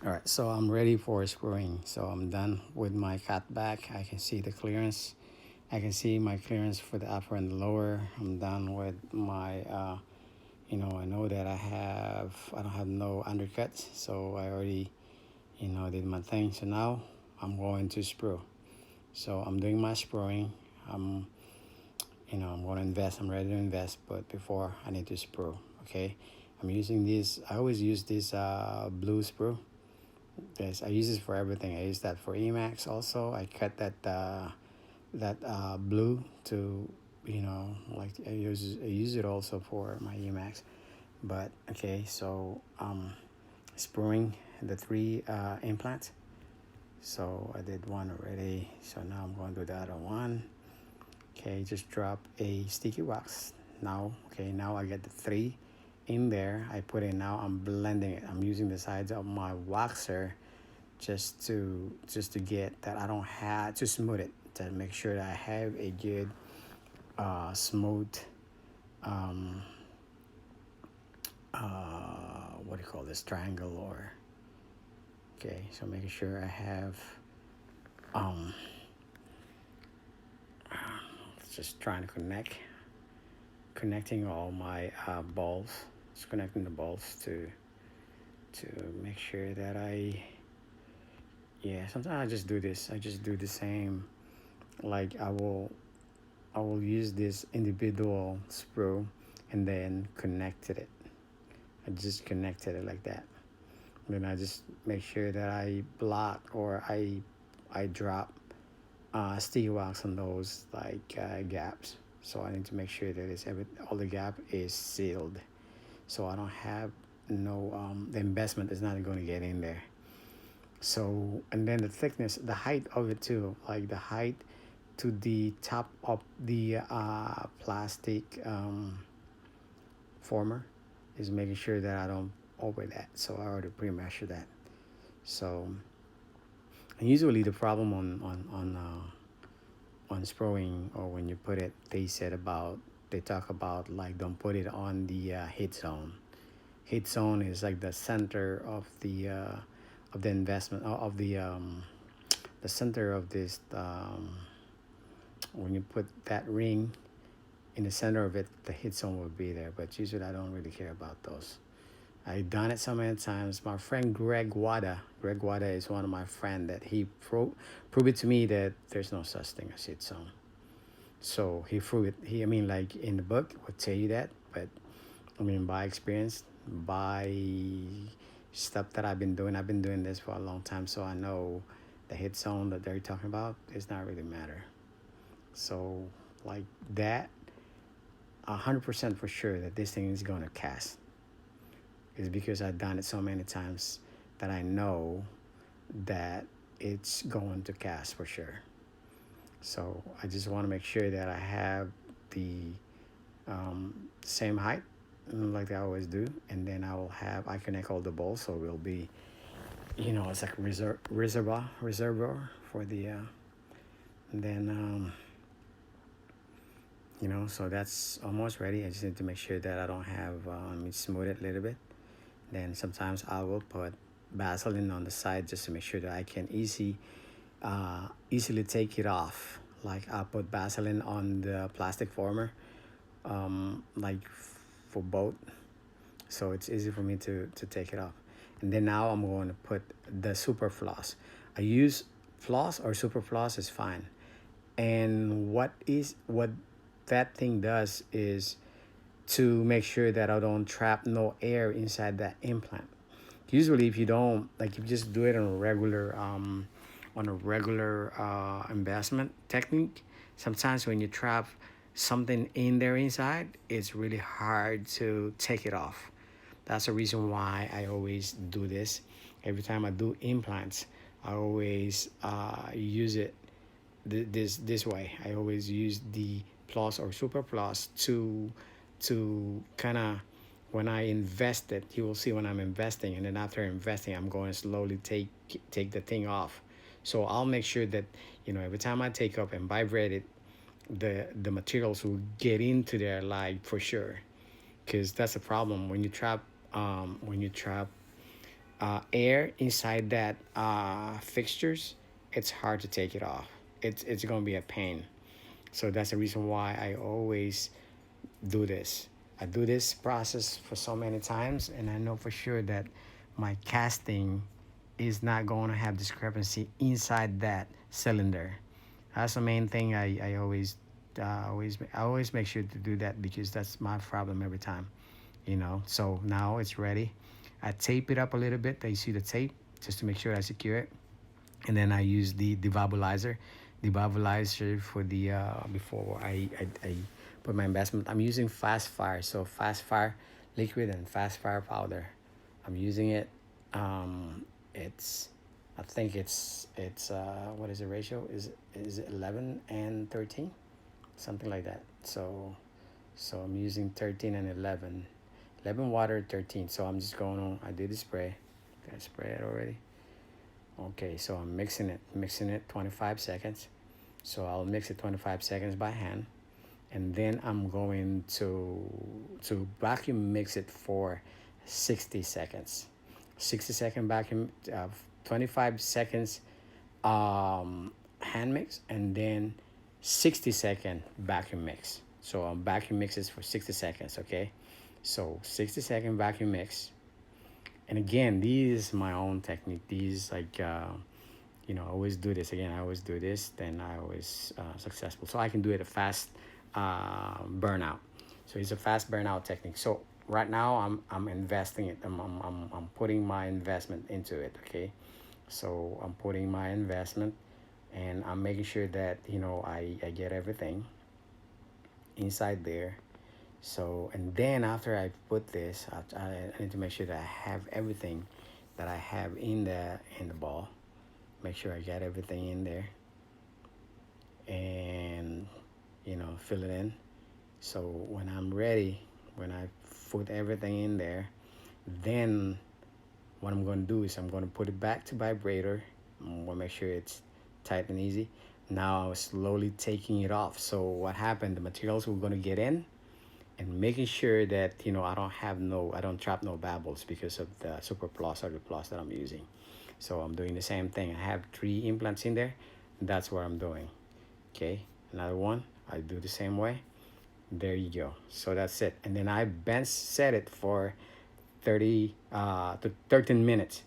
All right, so I'm ready for spraying. So I'm done with my cutback. I can see the clearance. I can see my clearance for the upper and the lower. I'm done with my, I know that I don't have no undercuts. So I already, did my thing. So now I'm going to sprue. So I'm doing my spraying. I'm, I'm going to invest. I'm ready to invest. But before I need to sprue, okay? I'm using this, I always use this blue sprue. Yes, I use this for everything. I use that for Emacs also. I cut that blue to, like I use it also for my Emacs. But okay, so spruing the three implants. So I did one already. So now I'm going to do the other one. Okay, just drop a sticky wax. Now, okay, now I get the three in there. I put it now. I'm blending it. I'm using the sides of my waxer just to get that I don't have to smooth it, to make sure that I have a good smooth um, what do you call this, triangle, or okay, so making sure I have um, just trying to connecting all my balls, just connecting the balls to make sure that yeah, sometimes I just do this, I just do the same, like I will use this individual sprue and then connected it. I just connected it like that. And then I just make sure that I block, or I drop sticky wax on those like gaps. So I need to make sure that all the gap is sealed. So I don't have no the investment is not going to get in there. So, and then the thickness, the height of it too, like the height to the top of the plastic former, is making sure that I don't over that. So I already pre-measure that. So, and usually the problem on spraying, or when you put it, they talk about like don't put it on the heat zone. Heat zone is like the center of the investment, of the center of this when you put that ring in the center of it, the hit zone will be there. But usually I don't really care about those. I've done it so many times. My friend Greg Wada is one of my friend that he proved it to me that there's no such thing as hit zone. So he proved it. I mean, like in the book would tell you that, but I mean, by experience, by stuff that I've been doing this for a long time, so I know the hit zone that they're talking about does not really matter. So like that, 100% for sure that this thing is gonna cast is because I've done it so many times that I know that it's going to cast for sure. So I just want to make sure that I have the same height like I always do, and then I connect all the balls, so it will be, it's like reservoir for the and then so that's almost ready. I just need to make sure that I don't have smooth it a little bit. Then sometimes I will put Vaseline on the side just to make sure that I can easily take it off. Like I put Vaseline on the plastic former, like for both, so it's easy for me to take it off. And then now I'm going to put the super floss. I use floss or super floss is fine. And what that thing does is to make sure that I don't trap no air inside that implant. Usually, if you don't, like, if you just do it on a regular investment technique, sometimes when you trap something in there inside, it's really hard to take it off. That's the reason why I always do this. Every time I do implants, I always use it this way. I always use the plus or super plus to kind of, when I invest it, you will see when I'm investing, and then after investing, I'm going to slowly take the thing off. So I'll make sure that every time I take up and vibrate it, the materials will get into there, like, for sure, because that's a problem when you trap air inside that fixtures, it's hard to take it off. It's gonna be a pain. So that's the reason why I always do this. I do this process for so many times, and I know for sure that my casting is not going to have discrepancy inside that cylinder. That's the main thing. I always make sure to do that because that's my problem every time. So now it's ready. I tape it up a little bit. You see the tape just to make sure I secure it, and then I use the debubbleizer for the before I put my investment. I'm using fast fire, so fast fire liquid and fast fire powder. I'm using it. It's I think it's what is the ratio? Is it 11 and 13, something like that. So I'm using 13 and 11, 11 water, 13. So I'm just going on. I did the spray. Did I spray it already? Okay, so I'm mixing it 25 seconds. So I'll mix it 25 seconds by hand, and then I'm going to vacuum mix it for 60 seconds. 60-second vacuum, 25 seconds hand mix, and then 60-second vacuum mix. So vacuum mixes for 60 seconds, okay? So 60-second vacuum mix. And again, these is my own technique. These I always do this. Again, I always do this, then I always successful. So I can do it a fast burnout. So it's a fast burnout technique. So right now I'm investing it. I'm putting my investment into it. Okay, so I'm putting my investment, and I'm making sure that I get everything inside there. So, and then after I put this, I need to make sure that I have everything that I have in the ball. Make sure I get everything in there, and fill it in. So when I'm ready, when I put everything in there, then what I'm going to do is I'm going to put it back to vibrator. I'm going to make sure it's tight and easy. Now I'm slowly taking it off. So what happened, the materials we're going to get in, and making sure that I don't trap no bubbles because of the Super Plus or the Plus that I'm using. So I'm doing the same thing. I have 3 implants in there. That's what I'm doing. Okay, another one. I do the same way. There you go. So that's it. And then I bench set it for 30 to 13 minutes.